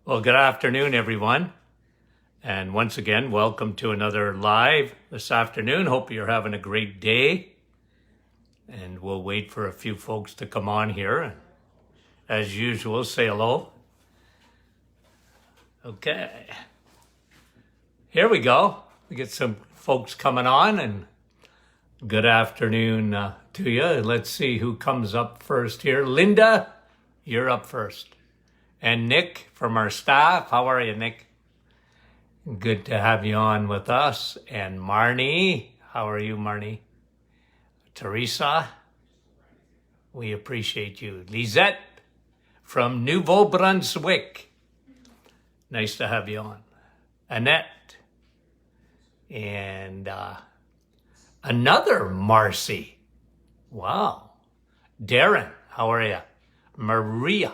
Well, good afternoon, everyone. And once again, welcome to another live this afternoon. Hope you're having a great day. And we'll wait for a few folks to come on here. And as usual, say hello. Okay. Here we go. We get some folks coming on, and good afternoon to you. Let's see who comes up first here. Linda, you're up first. And Nick from our staff. How are you, Nick? Good to have you on with us. And Marnie. How are you, Marnie? Teresa. We appreciate you. Lisette from Nouveau Brunswick. Nice to have you on. Annette. And another Marcy. Wow. Darren. How are you? Maria.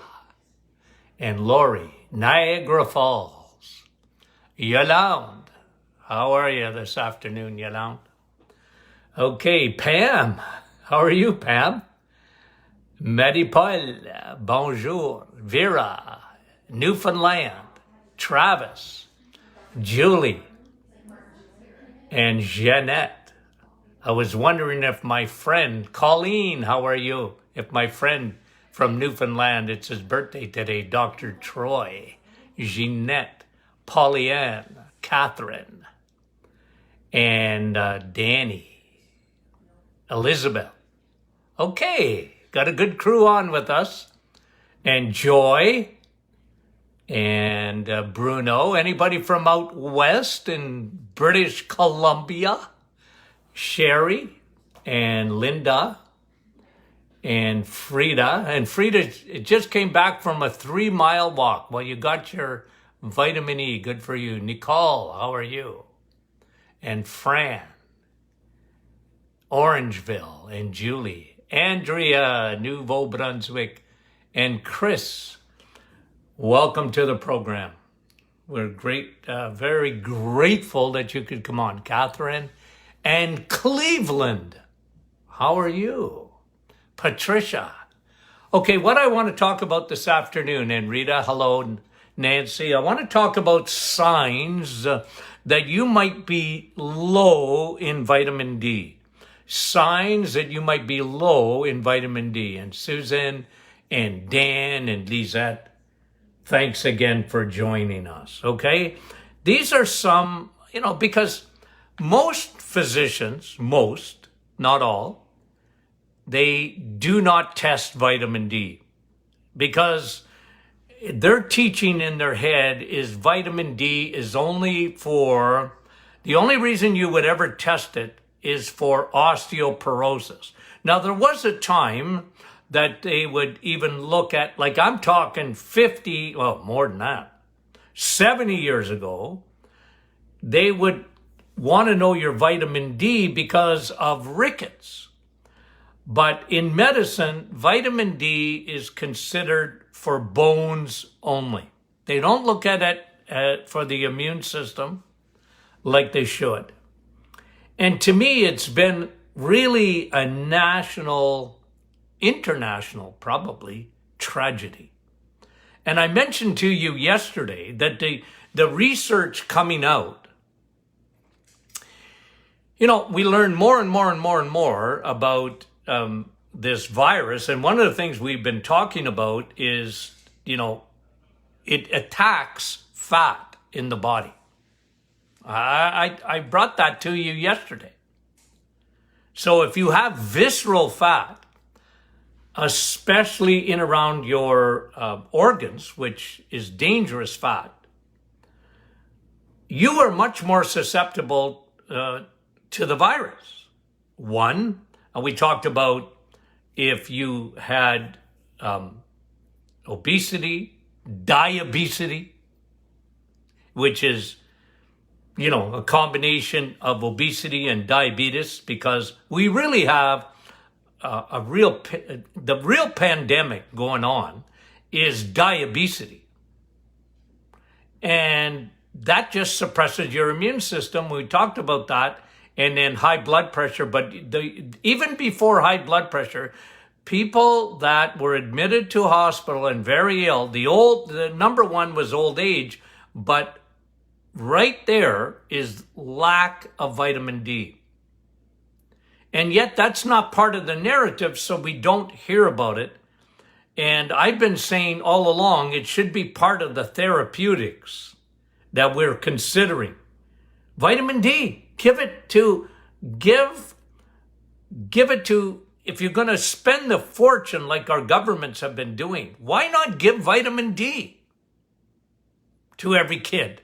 And Lori, Niagara Falls. Yolande, how are you this afternoon, Yolande? Okay, Pam, how are you, Pam? Marie-Paul, bonjour. Vera, Newfoundland. Travis, Julie, and Jeanette. I was wondering if my friend, Colleen, how are you? If my friend from Newfoundland, it's his birthday today, Dr. Troy, Jeanette, Pollyanne, Catherine, and Danny, Elizabeth. Okay, got a good crew on with us. And Joy, and Bruno. Anybody from out west in British Columbia? Sherry, and Linda, and Frida. And Frida just came back from a 3-mile walk. Well, you got your vitamin E. Good for you. Nicole, how are you? And Fran, Orangeville, and Julie. Andrea, Nouveau Brunswick, and Chris. Welcome to the program. We're very grateful that you could come on. Catherine and Cleveland, how are you? Patricia. Okay, what I want to talk about this afternoon, and Rita, hello, Nancy, I want to talk about signs that you might be low in vitamin D. Signs that you might be low in vitamin D. And Susan and Dan and Lisette, thanks again for joining us, okay? These are some, because most physicians, not all, they do not test vitamin D because their teaching in their head is vitamin D is only for, the only reason you would ever test it is for osteoporosis. Now, there was a time that they would even look at, like I'm talking 50, well, more than that, 70 years ago, they would want to know your vitamin D because of rickets. But in medicine, vitamin D is considered for bones only. They don't look at it for the immune system like they should. And to me, it's been really a national, international, probably, tragedy. And I mentioned to you yesterday that the research coming out, we learn more and more and more and more about this virus. And one of the things we've been talking about is, it attacks fat in the body. I brought that to you yesterday. So if you have visceral fat, especially in around your organs, which is dangerous fat, you are much more susceptible to the virus. One, we talked about if you had obesity, diabetes, which is, a combination of obesity and diabetes, because we really have the real pandemic going on is diabetes. And that just suppresses your immune system. We talked about that. And then high blood pressure. But even before high blood pressure, people that were admitted to hospital and very ill, the number one was old age, but right there is lack of vitamin D. And yet that's not part of the narrative, so we don't hear about it. And I've been saying all along, it should be part of the therapeutics that we're considering. Vitamin D, give it to, if you're going to spend the fortune like our governments have been doing, why not give vitamin D to every kid,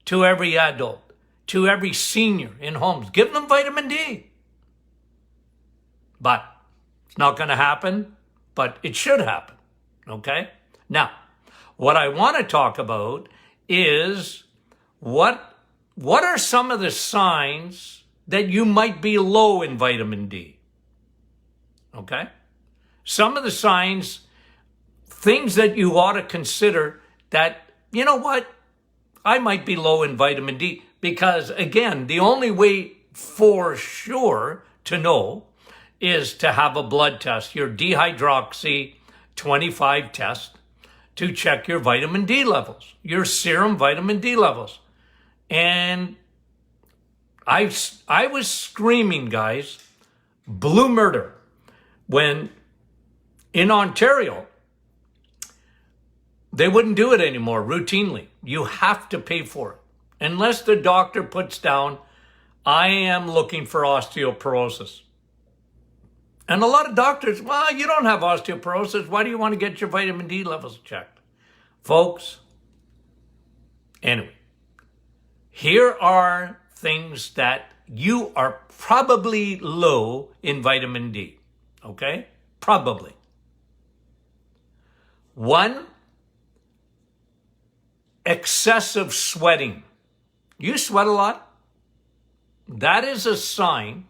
to every adult, to every senior in homes? Give them vitamin D. But it's not going to happen, but it should happen, okay? Now, what I want to talk about is what are some of the signs that you might be low in vitamin D, okay? Some of the signs, things that you ought to consider that, you know what, I might be low in vitamin D, because again, the only way for sure to know is to have a blood test, your dehydroxy 25 test, to check your vitamin D levels, your serum vitamin D levels. And I was screaming, guys, blue murder, when in Ontario, they wouldn't do it anymore routinely. You have to pay for it. Unless the doctor puts down, I am looking for osteoporosis. And a lot of doctors, well, you don't have osteoporosis. Why do you want to get your vitamin D levels checked? Folks, anyway, here are things that you are probably low in vitamin D, okay? Probably. 1, excessive sweating. You sweat a lot? That is a sign.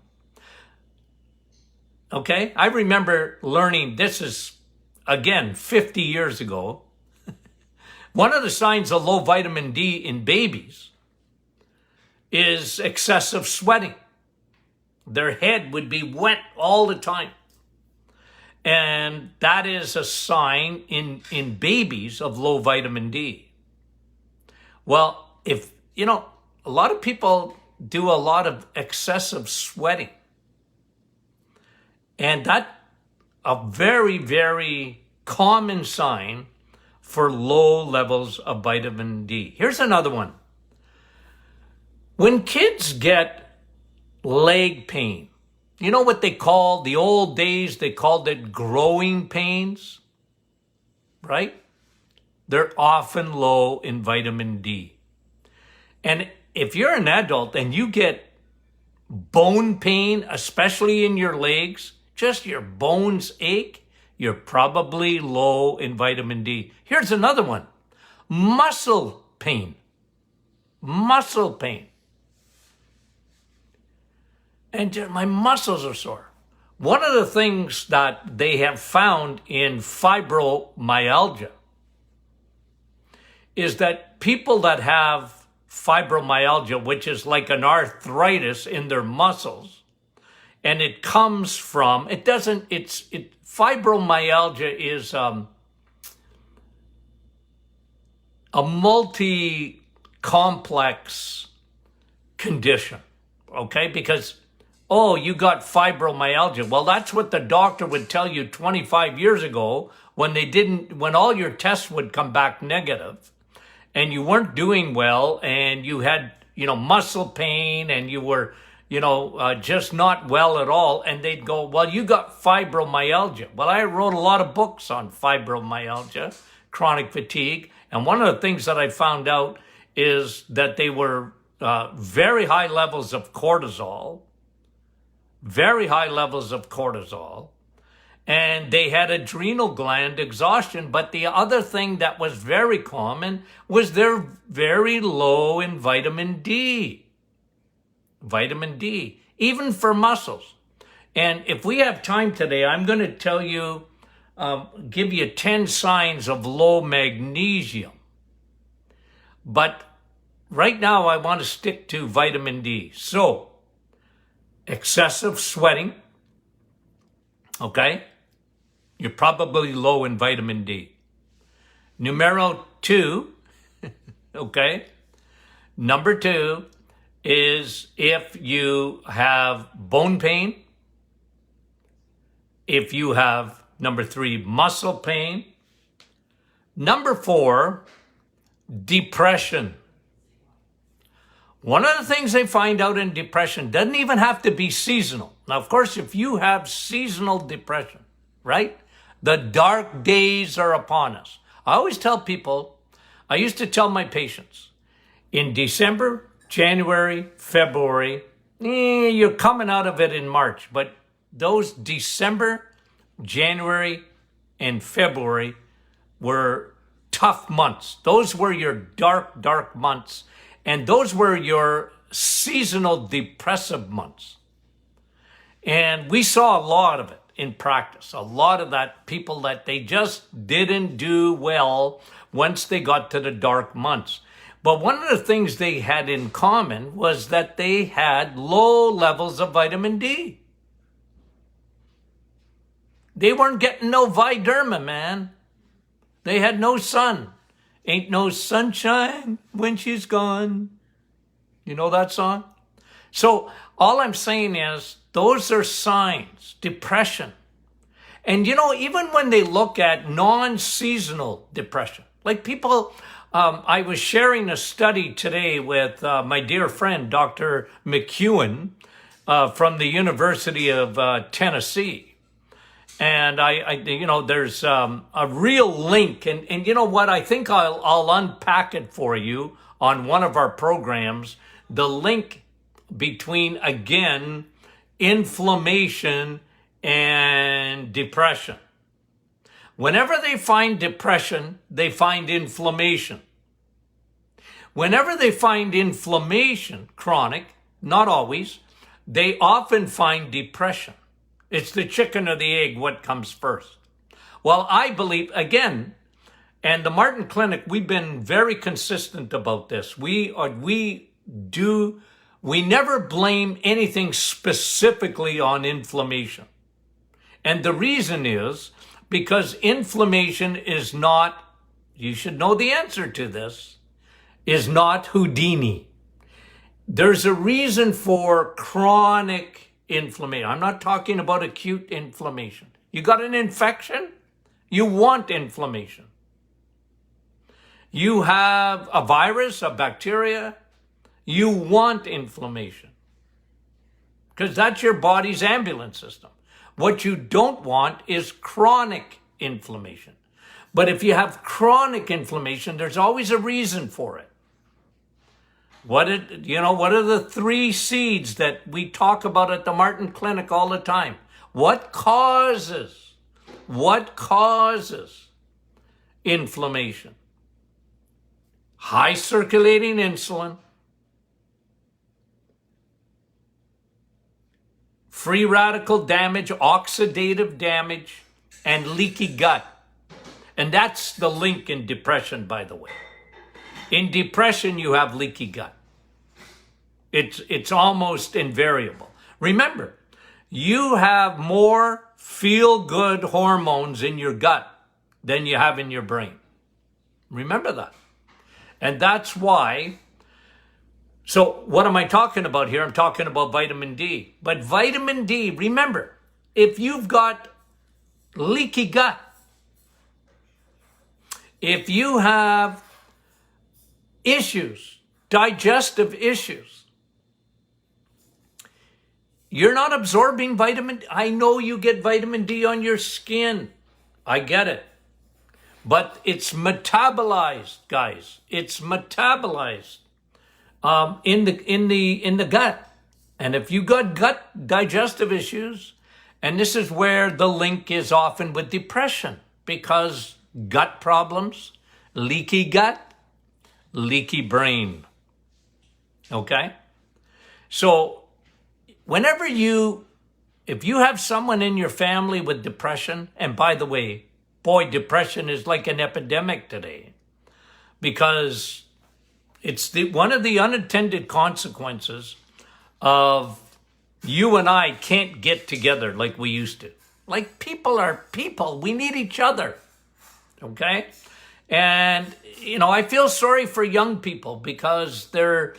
Okay, I remember learning, this is, again, 50 years ago. One of the signs of low vitamin D in babies is excessive sweating. Their head would be wet all the time. And that is a sign in babies of low vitamin D. Well, if, you know, a lot of people do a lot of excessive sweating. And that's a very, very common sign for low levels of vitamin D. Here's another one. When kids get leg pain, you know what they call, the old days, they called it growing pains, right? They're often low in vitamin D. And if you're an adult and you get bone pain, especially in your legs, just your bones ache, you're probably low in vitamin D. Here's another one. Muscle pain. Muscle pain. And my muscles are sore. One of the things that they have found in fibromyalgia is that people that have fibromyalgia, which is like an arthritis in their muscles, and it comes from, fibromyalgia is a multi-complex condition, okay? Because, oh, you got fibromyalgia. Well, that's what the doctor would tell you 25 years ago when all your tests would come back negative and you weren't doing well and you had, muscle pain and you were, just not well at all. And they'd go, well, you got fibromyalgia. Well, I wrote a lot of books on fibromyalgia, chronic fatigue. And one of the things that I found out is that they were very high levels of cortisol, and they had adrenal gland exhaustion. But the other thing that was very common was they're very low in vitamin D. Vitamin D, even for muscles. And if we have time today, I'm going to tell you, give you 10 signs of low magnesium. But right now, I want to stick to vitamin D. So, excessive sweating, okay? You're probably low in vitamin D. Numero 2, okay? Number 2 is if you have bone pain, if you have, number 3, muscle pain. Number 4, depression. One of the things they find out in depression doesn't even have to be seasonal. Now, of course, if you have seasonal depression, right? The dark days are upon us. I always tell people, I used to tell my patients, in December, January, February, you're coming out of it in March, but those December, January, and February were tough months. Those were your dark, dark months. And those were your seasonal depressive months. And we saw a lot of it in practice. A lot of that, people that they just didn't do well once they got to the dark months. But one of the things they had in common was that they had low levels of vitamin D. They weren't getting no Viderma, man. They had no sun. Ain't no sunshine when she's gone. You know that song? So all I'm saying is those are signs, depression. And you know, even when they look at non-seasonal depression, like people, I was sharing a study today with my dear friend, Dr. McEwen from the University of Tennessee. And I you know, there's a real link, and you know what? I think I'll unpack it for you on one of our programs. The link between, again, inflammation and depression. Whenever they find depression, they find inflammation. Whenever they find inflammation, chronic, not always, they often find depression. It's the chicken or the egg, what comes first? Well, I believe, again, and the Martin Clinic, we've been very consistent about this. We never blame anything specifically on inflammation. And the reason is because inflammation is not, you should know the answer to this, is not Houdini. There's a reason for chronic inflammation. I'm not talking about acute inflammation. You got an infection? You want inflammation. You have a virus, a bacteria? You want inflammation. Because that's your body's ambulance system. What you don't want is chronic inflammation. But if you have chronic inflammation, there's always a reason for it. What are the 3 seeds that we talk about at the Martin Clinic all the time? What causes inflammation? High circulating insulin, free radical damage, oxidative damage, and leaky gut. And that's the link in depression, by the way. In depression, you have leaky gut. It's almost invariable. Remember, you have more feel-good hormones in your gut than you have in your brain. Remember that. And that's why, so what am I talking about here? I'm talking about vitamin D. But vitamin D, remember, if you've got leaky gut, if you have issues, digestive issues, you're not absorbing vitamin D. I know you get vitamin D on your skin. I get it. But it's metabolized, guys. It's metabolized in the gut. And if you got gut digestive issues, and this is where the link is often with depression, because gut problems, leaky gut, leaky brain. Okay? So if you have someone in your family with depression, and by the way, boy, depression is like an epidemic today, because it's one of the unintended consequences of you and I can't get together like we used to. Like, people are people. We need each other. Okay? And, I feel sorry for young people because they're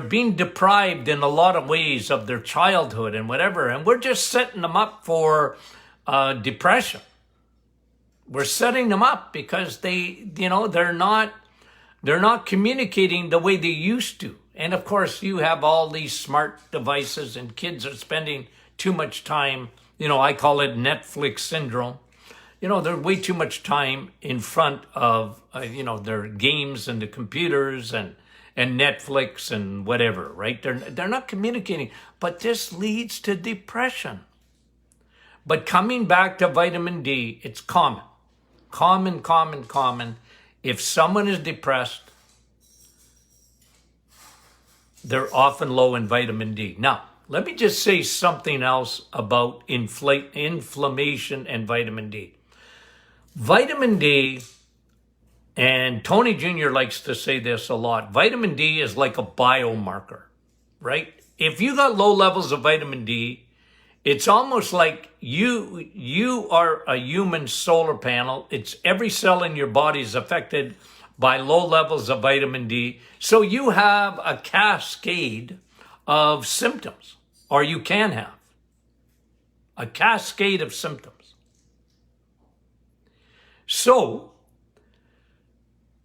being deprived in a lot of ways of their childhood and whatever. And we're just setting them up for depression. We're setting them up because they're not communicating the way they used to. And of course, you have all these smart devices and kids are spending too much time. I call it Netflix syndrome. They're way too much time in front of, their games and the computers and Netflix and whatever, right? They're not communicating, but this leads to depression. But coming back to vitamin D, it's common. If someone is depressed, they're often low in vitamin D. Now, let me just say something else about inflammation and vitamin D. Vitamin D, and Tony Jr. likes to say this a lot, vitamin D is like a biomarker, right? If you got low levels of vitamin D, it's almost like you are a human solar panel. It's every cell in your body is affected by low levels of vitamin D. So you have a cascade of symptoms, or you can have a cascade of symptoms. So,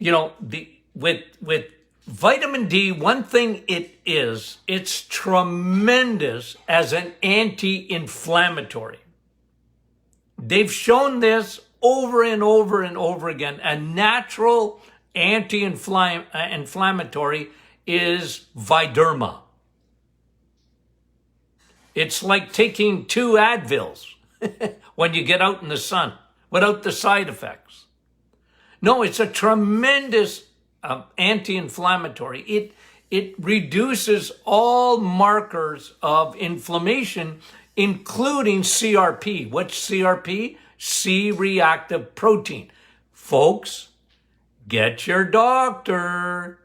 with vitamin D, one thing it's tremendous as an anti-inflammatory. They've shown this over and over and over again. A natural anti-inflammatory is Viderma. It's like taking 2 Advils when you get out in the sun without the side effects. No, it's a tremendous anti-inflammatory. It reduces all markers of inflammation, including CRP. What's CRP? C-reactive protein. Folks, get your doctor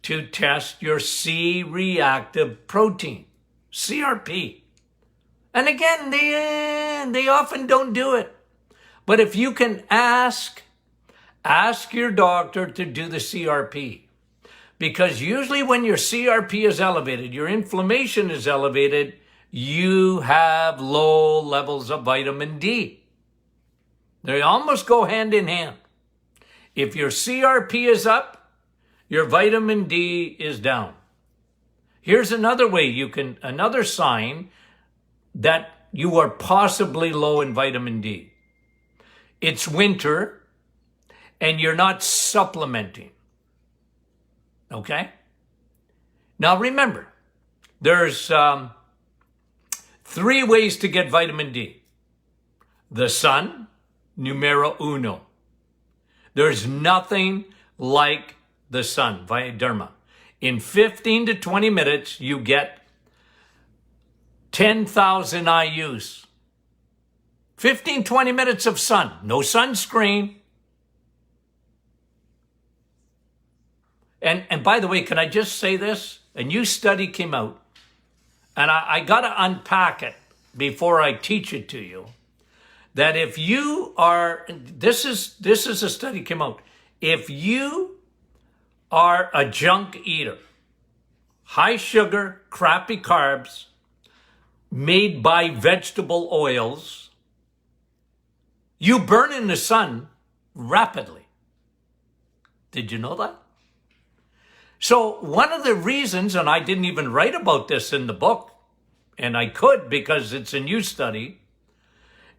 to test your C-reactive protein, CRP. And again, they often don't do it. But if you can ask your doctor to do the CRP. Because usually when your CRP is elevated, your inflammation is elevated, you have low levels of vitamin D. They almost go hand in hand. If your CRP is up, your vitamin D is down. Here's another way another sign that you are possibly low in vitamin D. It's winter and you're not supplementing. Okay? Now remember, there's 3 ways to get vitamin D. The sun, numero uno. There's nothing like the sun, Viderma. In 15 to 20 minutes, you get 10,000 IUs. 15, 20 minutes of sun, no sunscreen. And by the way, can I just say this? A new study came out, and I got to unpack it before I teach it to you, that if you are, this is a study came out, if you are a junk eater, high sugar, crappy carbs, made by vegetable oils, you burn in the sun rapidly. Did you know that? So one of the reasons, and I didn't even write about this in the book, and I could because it's a new study,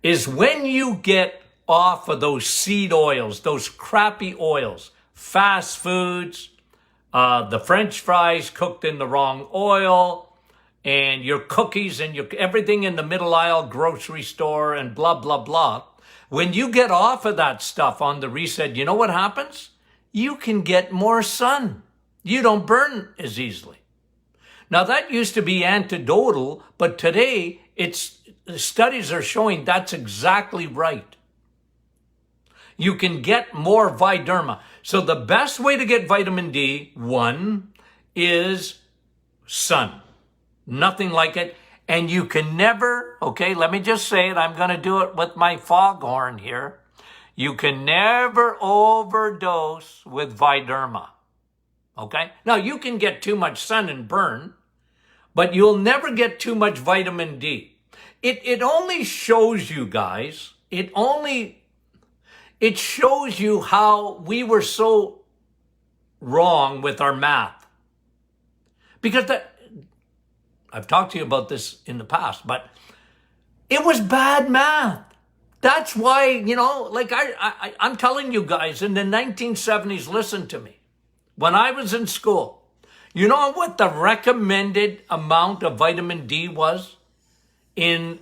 is when you get off of those seed oils, those crappy oils, fast foods, the French fries cooked in the wrong oil, and your cookies and everything in the middle aisle grocery store and blah, blah, blah. When you get off of that stuff on the reset, you know what happens? You can get more sun. You don't burn as easily. Now that used to be anecdotal, but today studies are showing that's exactly right. You can get more Viderma. So the best way to get vitamin D, 1, is sun. Nothing like it. And you can never, okay, let me just say it. I'm going to do it with my foghorn here. You can never overdose with Viderma. Okay? Now, you can get too much sun and burn, but you'll never get too much vitamin D. It only shows you guys, it shows you how we were so wrong with our math. Because I've talked to you about this in the past, but it was bad math. That's why, like I'm telling you guys, in the 1970s, listen to me. When I was in school, you know what the recommended amount of vitamin D was in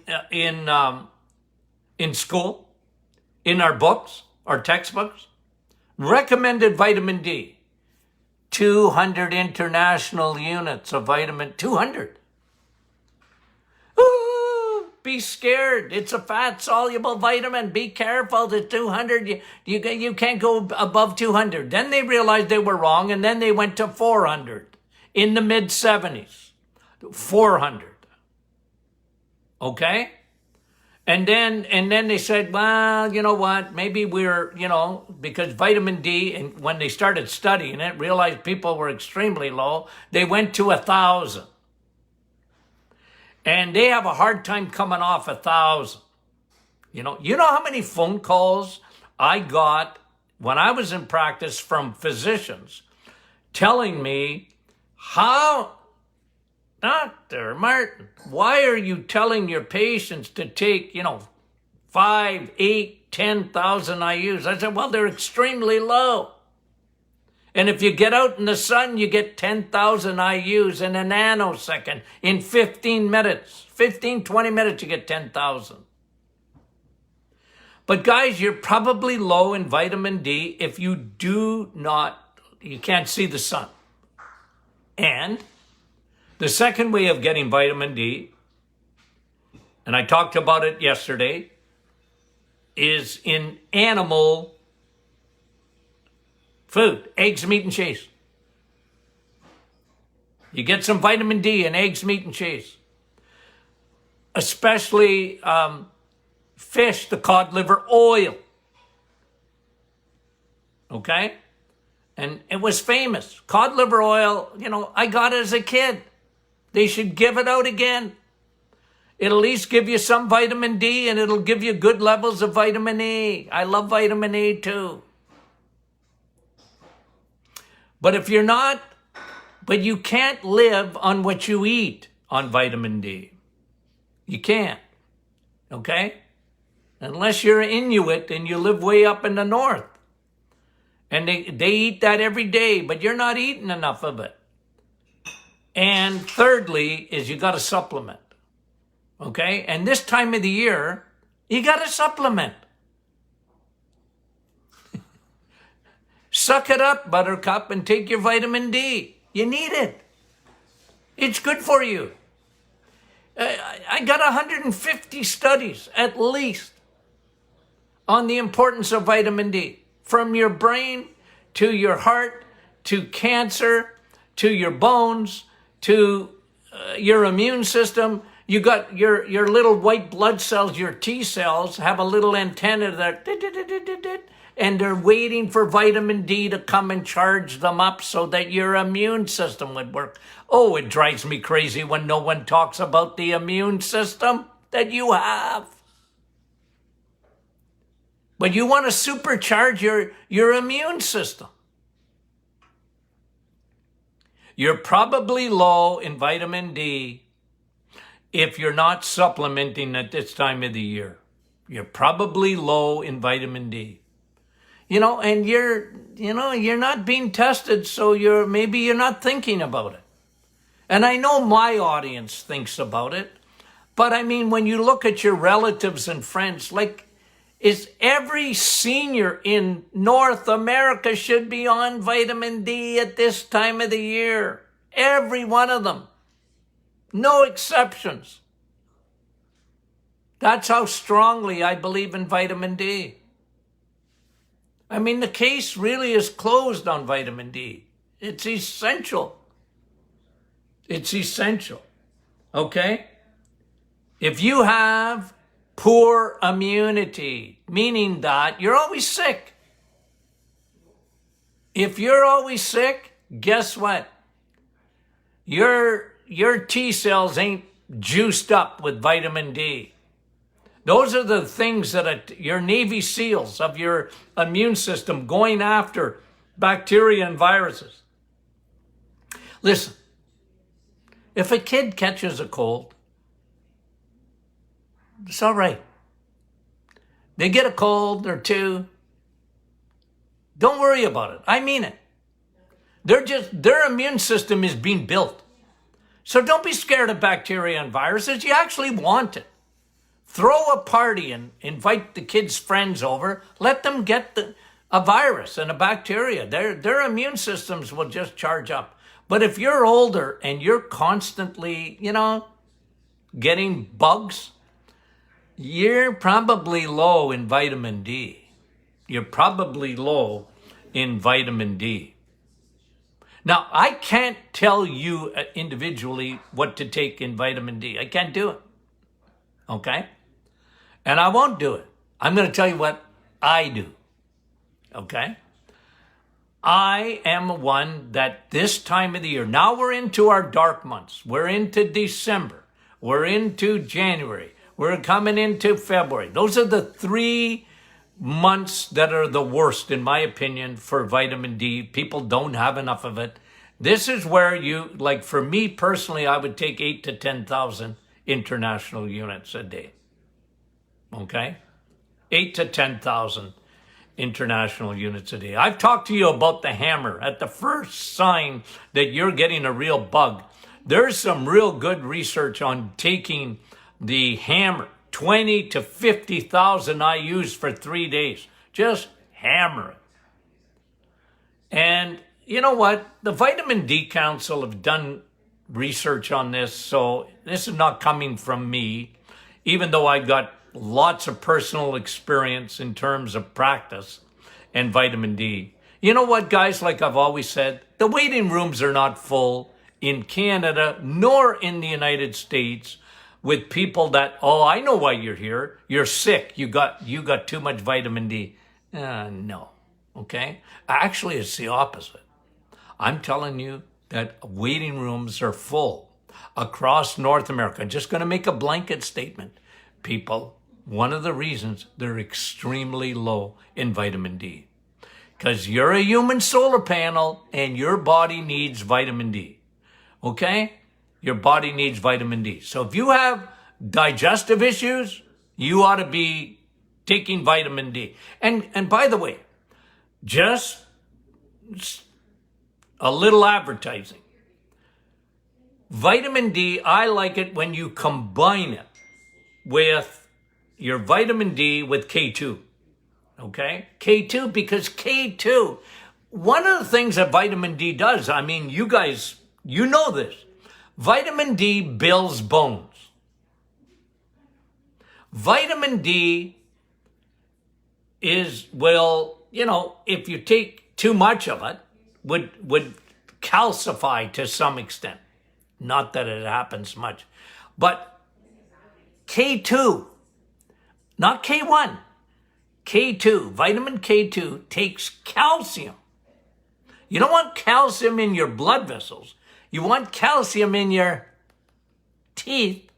school, in our books, our textbooks? Recommended vitamin D, 200 international units of vitamin, 200. Be scared. It's a fat soluble vitamin. Be careful. The 200, you can't go above 200. Then they realized they were wrong, and then they went to 400 in the mid 70s. 400. Okay? And then they said, well, you know what? Maybe we're, because vitamin D, and when they started studying it, realized people were extremely low, they went to 1,000. And they have a hard time coming off 1,000. You know how many phone calls I got when I was in practice from physicians telling me, how, Dr. Martin, why are you telling your patients to take, 5, 8, 10,000 IUs? I said, well, they're extremely low. And if you get out in the sun, you get 10,000 IUs in a nanosecond. In 15 minutes, 20 minutes, you get 10,000. But guys, you're probably low in vitamin D if you can't see the sun. And the second way of getting vitamin D, and I talked about it yesterday, is in animal food, eggs, meat, and cheese. You get some vitamin D in eggs, meat, and cheese. Especially fish, the cod liver oil. Okay? And it was famous. Cod liver oil, I got it as a kid. They should give it out again. It'll at least give you some vitamin D, and it'll give you good levels of vitamin E. I love vitamin E too. But you can't live on what you eat on vitamin D. You can't, okay? Unless you're an Inuit and you live way up in the north. And they eat that every day, but you're not eating enough of it. And thirdly is you got to supplement, okay? And this time of the year, you got to supplement. Suck it up, Buttercup, and take your vitamin D. You need it. It's good for you. I got 150 studies, at least, on the importance of vitamin D. From your brain, to your heart, to cancer, to your bones, to your immune system. You got your little white blood cells, your T cells, have a little antenna that, and they're waiting for vitamin D to come and charge them up so that your immune system would work. Oh, it drives me crazy when no one talks about the immune system that you have. But you want to supercharge your immune system. You're probably low in vitamin D if you're not supplementing at this time of the year. You're probably low in vitamin D. And you're not being tested, so maybe you're not thinking about it. And I know my audience thinks about it, but I mean, when you look at your relatives and friends, is every senior in North America should be on vitamin D at this time of the year. Every one of them. No exceptions. That's how strongly I believe in vitamin D. I mean, the case really is closed on vitamin D. It's essential. It's essential. Okay? If you have poor immunity, meaning that you're always sick. If you're always sick, guess what? Your T cells ain't juiced up with vitamin D. Those are the things that your Navy SEALs of your immune system going after bacteria and viruses. Listen, if a kid catches a cold, it's all right. They get a cold or two. Don't worry about it. I mean it. Their immune system is being built. So don't be scared of bacteria and viruses. You actually want it. Throw a party and invite the kids' friends over. Let them get a virus and a bacteria. Their immune systems will just charge up. But if you're older and you're constantly, getting bugs, you're probably low in vitamin D. You're probably low in vitamin D. Now, I can't tell you individually what to take in vitamin D. I can't do it. Okay? And I won't do it. I'm going to tell you what I do. Okay? I am one that this time of the year, now we're into our dark months. We're into December. We're into January. We're coming into February. Those are the 3 months that are the worst, in my opinion, for vitamin D. People don't have enough of it. This is where for me personally, I would take 8,000 to 10,000 international units a day. Okay? 8,000 to 10,000 international units a day. I've talked to you about the hammer. At the first sign that you're getting a real bug, there's some real good research on taking the hammer, 20 to 50,000 IUs for 3 days. Just hammer it. And you know what? The Vitamin D Council have done research on this, so this is not coming from me, even though I've got lots of personal experience in terms of practice and vitamin D. You know what, guys? Like I've always said, the waiting rooms are not full in Canada nor in the United States with people that, I know why you're here. You're sick. You got too much vitamin D. No. Okay? Actually, it's the opposite. I'm telling you that waiting rooms are full across North America. I'm just going to make a blanket statement. People, one of the reasons they're extremely low in vitamin D. Because you're a human solar panel and your body needs vitamin D. Okay? Your body needs vitamin D. So if you have digestive issues, you ought to be taking vitamin D. And by the way, just a little advertising. Vitamin D, I like it when you combine it with your vitamin D with K2. Okay? K2, because K2, one of the things that vitamin D does, I mean, you guys, you know this. Vitamin D builds bones. Vitamin D if you take too much of it, would calcify to some extent. Not that it happens much. But K2, not K1, K2, vitamin K2 takes calcium. You don't want calcium in your blood vessels. You want calcium in your teeth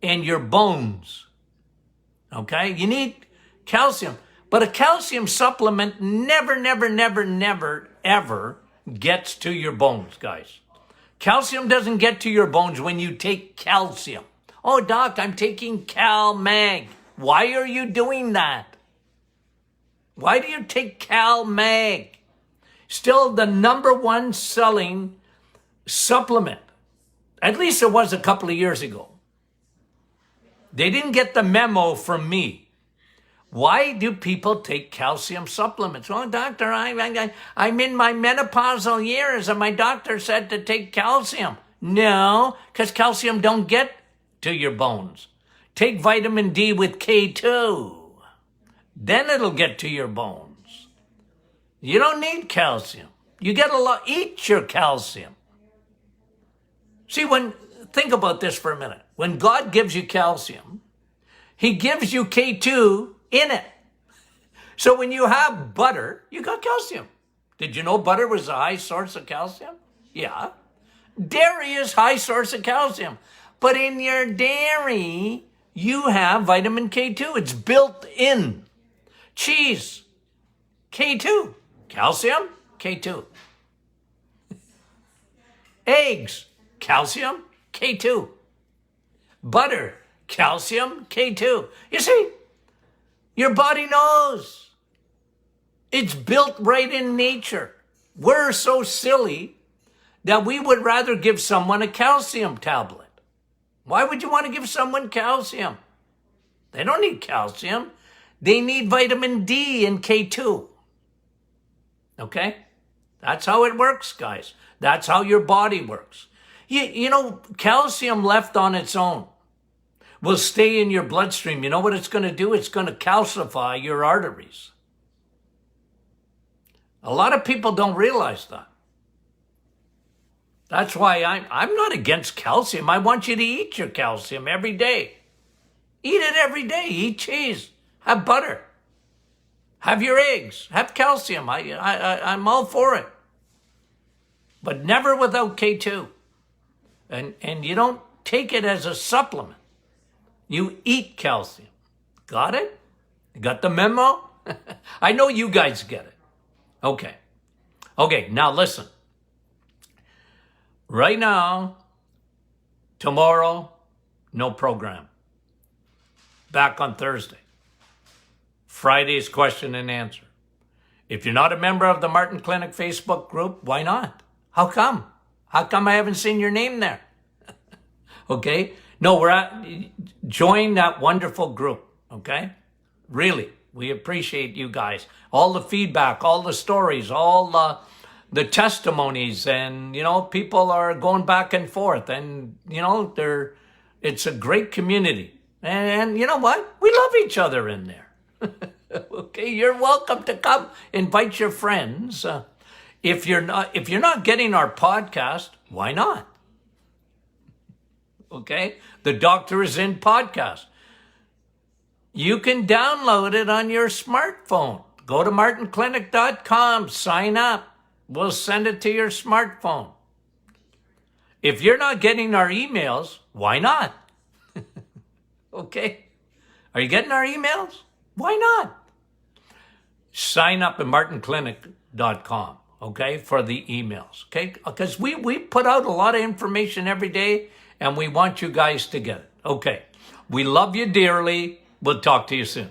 and your bones. Okay? You need calcium. But a calcium supplement never, ever gets to your bones, guys. Calcium doesn't get to your bones when you take calcium. Oh, doc, I'm taking CalMag. Why are you doing that? Why do you take CalMag? Still the number 1 selling supplement. At least it was a couple of years ago. They didn't get the memo from me. Why do people take calcium supplements? Oh, doctor, I'm in my menopausal years and my doctor said to take calcium. No, because calcium don't get to your bones. Take vitamin D with K2. Then it'll get to your bones. You don't need calcium. You get eat your calcium. See, when think about this for a minute. When God gives you calcium, he gives you K2 in it. So when you have butter, you got calcium. Did you know butter was a high source of calcium? Yeah. Dairy is high source of calcium. But in your dairy, you have vitamin K2. It's built in. Cheese, K2. Calcium, K2. Eggs, calcium, K2. Butter, calcium, K2. You see, your body knows. It's built right in nature. We're so silly that we would rather give someone a calcium tablet. Why would you want to give someone calcium? They don't need calcium. They need vitamin D and K2. Okay? That's how it works, guys. That's how your body works. You know, calcium left on its own will stay in your bloodstream. You know what it's going to do? It's going to calcify your arteries. A lot of people don't realize that. That's why I'm not against calcium. I want you to eat your calcium every day. Eat it every day. Eat cheese. Have butter. Have your eggs. Have calcium. I'm all for it. But never without K2. And you don't take it as a supplement. You eat calcium. Got it? You got the memo? I know you guys get it. Okay. Okay, now listen. Right now, tomorrow, no program. Back on Thursday. Friday's question and answer. If you're not a member of the Martin Clinic Facebook group, why not? How come? How come I haven't seen your name there? Okay? No, join that wonderful group, okay? Really, we appreciate you guys. All the feedback, all the stories, all the testimonies, and, you know, people are going back and forth, and, you know, it's a great community. And you know what? We love each other in there. Okay, you're welcome to come. Invite your friends. If you're not getting our podcast, why not? Okay, the Doctor is In podcast. You can download it on your smartphone. Go to martinclinic.com, sign up. We'll send it to your smartphone. If you're not getting our emails, why not? Okay, are you getting our emails? Why not? Sign up at martinclinic.com, okay, for the emails, okay? Because we put out a lot of information every day, and we want you guys to get it. Okay, we love you dearly. We'll talk to you soon.